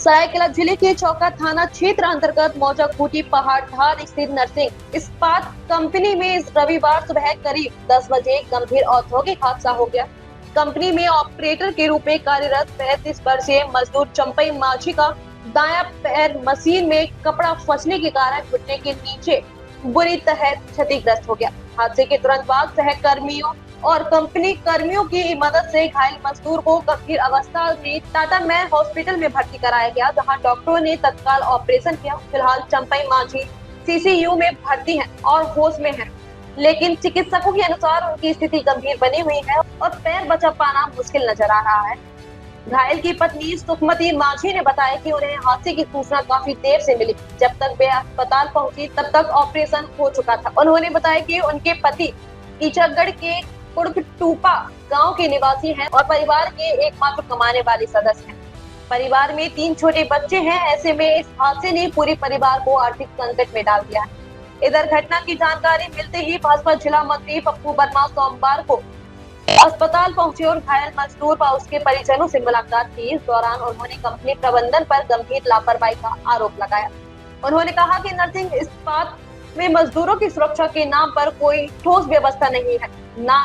सरायकेला जिले के चौका थाना क्षेत्र अंतर्गत मौजा खूटी पहाड़ ढाल स्थित नर्सिंग इस्पात कंपनी में इस रविवार सुबह करीब 10 बजे गंभीर औद्योगिक हादसा हो गया। कंपनी में ऑपरेटर के रूप में कार्यरत 35 वर्षीय मजदूर चंपई माझी का दायां पैर मशीन में कपड़ा फंसने के कारण घुटने के नीचे बुरी तरह क्षतिग्रस्त हो गया। हादसे के तुरंत बाद सहकर्मियों और कंपनी कर्मियों की मदद से घायल मजदूर को गंभीर अवस्था में टाटा मैन हॉस्पिटल में भर्ती कराया गया, जहां डॉक्टरों ने तत्काल ऑपरेशन किया। फिलहाल चंपई माझी सीसीयू में भर्ती हैं और होश में हैं, लेकिन चिकित्सकों के अनुसार उनकी स्थिति गंभीर बनी हुई है और पैर बचा पाना मुश्किल नजर आ रहा है। घायल की पत्नी सुखमती माझी ने बताया कि उन्हें हादसे की सूचना काफी देर से मिली। जब तक वे अस्पताल पहुंची तब तक ऑपरेशन हो चुका था। उन्होंने बताया कि उनके पति ईचागढ़ के कुड़कटूपा गांव के निवासी हैं और परिवार के एकमात्र कमाने वाले सदस्य हैं। परिवार में 3 छोटे बच्चे हैं। ऐसे में इस हादसे ने पूरे परिवार को आर्थिक संकट में डाल दिया है। इधर घटना की जानकारी मिलते ही भाजपा जिला मंत्री पप्पू वर्मा सोमवार को अस्पताल पहुंचे और घायल मजदूर व उसके परिजनों से मुलाकात की। इस दौरान उन्होंने कंपनी प्रबंधन पर गंभीर लापरवाही का आरोप लगाया। उन्होंने कहा कि नर्सिंग इस्पात में मजदूरों की सुरक्षा के नाम पर कोई ठोस व्यवस्था नहीं है, ना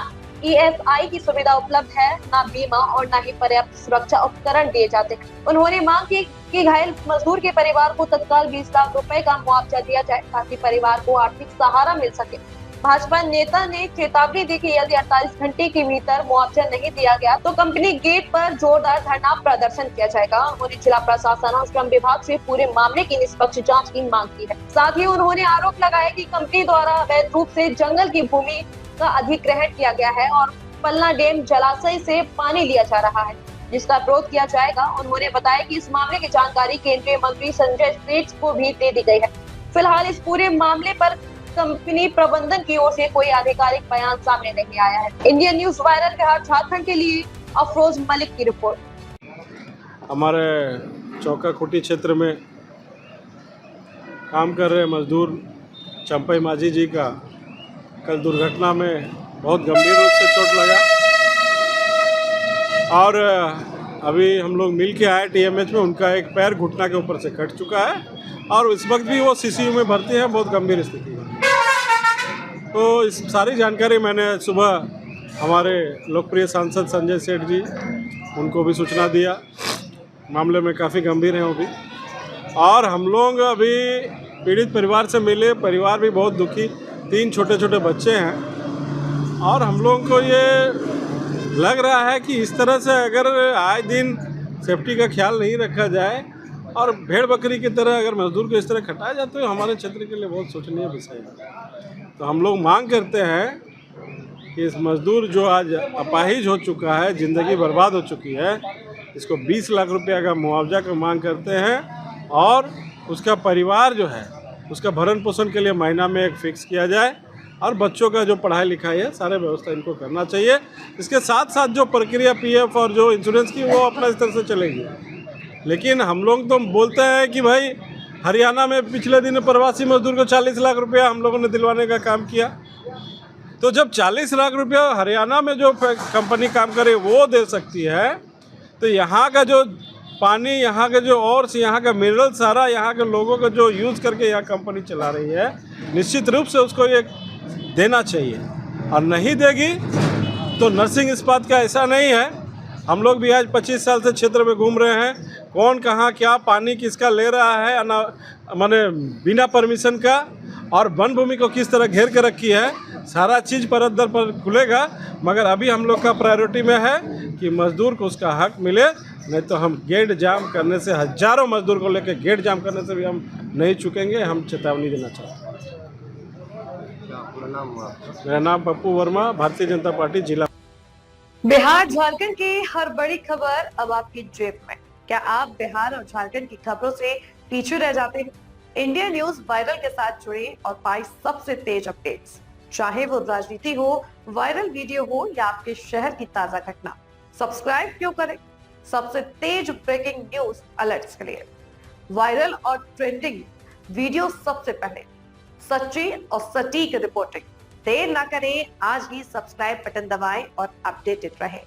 ESI की सुविधा उपलब्ध है, ना बीमा और ना ही पर्याप्त सुरक्षा उपकरण दिए जाते हैं। उन्होंने मांग की कि घायल मजदूर के परिवार को तत्काल 20 लाख रुपए का मुआवजा दिया जाए ताकि परिवार को आर्थिक सहारा मिल सके। भाजपा नेता ने चेतावनी दी कि यदि 48 घंटे के भीतर मुआवजा नहीं दिया गया तो कंपनी गेट पर जोरदार धरना प्रदर्शन किया जाएगा। उन्होंने जिला प्रशासन और श्रम विभाग से पूरे मामले की निष्पक्ष जांच की मांग की है। साथ ही उन्होंने आरोप लगाया कि कंपनी द्वारा अवैध रूप से जंगल की भूमि का अधिग्रहण किया गया है और पलना डैम जलाशय से पानी लिया जा रहा है, जिसका विरोध किया जाएगा। उन्होंने बताया कि इस मामले की जानकारी केंद्रीय मंत्री संजय सेठ को भी दे दी गई है। फिलहाल इस पूरे मामले पर कंपनी प्रबंधन की ओर से कोई आधिकारिक बयान सामने नहीं आया है। Indian news viral Bihar Jharkhand के लिए अफरोज मलिक की रिपोर्ट। हमारे चौका खूटी क्षेत्र में काम कर रहे मजदूर चंपई माझी जी का कल दुर्घटना में बहुत गंभीर रूप से चोट लगा और अभी हम लोग मिल के आए TMH में। उनका एक पैर घुटना के ऊपर से कट चुका है और इस वक्त भी वो CCU में भर्ती है, बहुत गंभीर स्थिति है। तो इस सारी जानकारी मैंने सुबह हमारे लोकप्रिय सांसद संजय सेठ जी उनको भी सूचना दिया। मामले में काफ़ी गंभीर हैं वो भी, और हम लोग अभी पीड़ित परिवार से मिले। परिवार भी बहुत दुखी, 3 छोटे छोटे बच्चे हैं और हम लोगों को ये लग रहा है कि इस तरह से अगर आए दिन सेफ्टी का ख्याल नहीं रखा जाए और भेड़ बकरी की तरह अगर मजदूर को इस तरह खटाया जाए तो हमारे क्षेत्र के लिए बहुत सोचनीय विषय है। तो हम लोग मांग करते हैं कि इस मजदूर जो आज अपाहिज हो चुका है, ज़िंदगी बर्बाद हो चुकी है, इसको 20 लाख रुपया का मुआवजा का मांग करते हैं और उसका परिवार जो है उसका भरण पोषण के लिए महीना में एक फिक्स किया जाए और बच्चों का जो पढ़ाई लिखाई है सारे व्यवस्था इनको करना चाहिए। इसके साथ साथ जो प्रक्रिया PF और जो इंश्योरेंस की वो अपना इस तरह से चलेगी। लेकिन हम लोग तो बोलते हैं कि भाई हरियाणा में पिछले दिन प्रवासी मजदूर को 40 लाख रुपया हम लोगों ने दिलवाने का काम किया। तो जब 40 लाख रुपया हरियाणा में जो कंपनी काम करे वो दे सकती है, तो यहाँ का जो पानी, यहाँ का जो और यहाँ का मिनरल सारा यहाँ के लोगों को जो यूज़ करके यहाँ कंपनी चला रही है, निश्चित रूप से उसको ये देना चाहिए। और नहीं देगी तो नर्सिंग इस्पात का ऐसा नहीं है। हम लोग भी आज 25 साल से क्षेत्र में घूम रहे हैं, कौन कहाँ क्या पानी किसका ले रहा है माने बिना परमिशन का, और वन भूमि को किस तरह घेर के रखी है, सारा चीज़ परत दर पर खुलेगा। मगर अभी हम लोग का प्रायोरिटी में है कि मजदूर को उसका हक मिले, नहीं तो हम गेट जाम करने से, हजारों मजदूर को लेकर गेट जाम करने से भी हम नहीं चुकेंगे। हम चेतावनी देना चाहते हैं। मेरा नाम पप्पू वर्मा, भारतीय जनता पार्टी जिला। बिहार झारखंड की हर बड़ी खबर अब आपकी जेब में। क्या आप बिहार और झारखंड की खबरों से पीछे रह जाते हैं? इंडिया न्यूज वायरल के साथ जुड़े और पाए सबसे तेज अपडेट्स, चाहे वो राजनीति हो, वायरल वीडियो हो या आपके शहर की ताजा घटना। सब्सक्राइब क्यों करें? सबसे तेज ब्रेकिंग न्यूज अलर्ट्स के लिए, वायरल और ट्रेंडिंग वीडियो सबसे पहले, सच्ची और सटीक रिपोर्टिंग। देर ना करें, आज ही सब्सक्राइब बटन दबाएं और अपडेटेड रहें।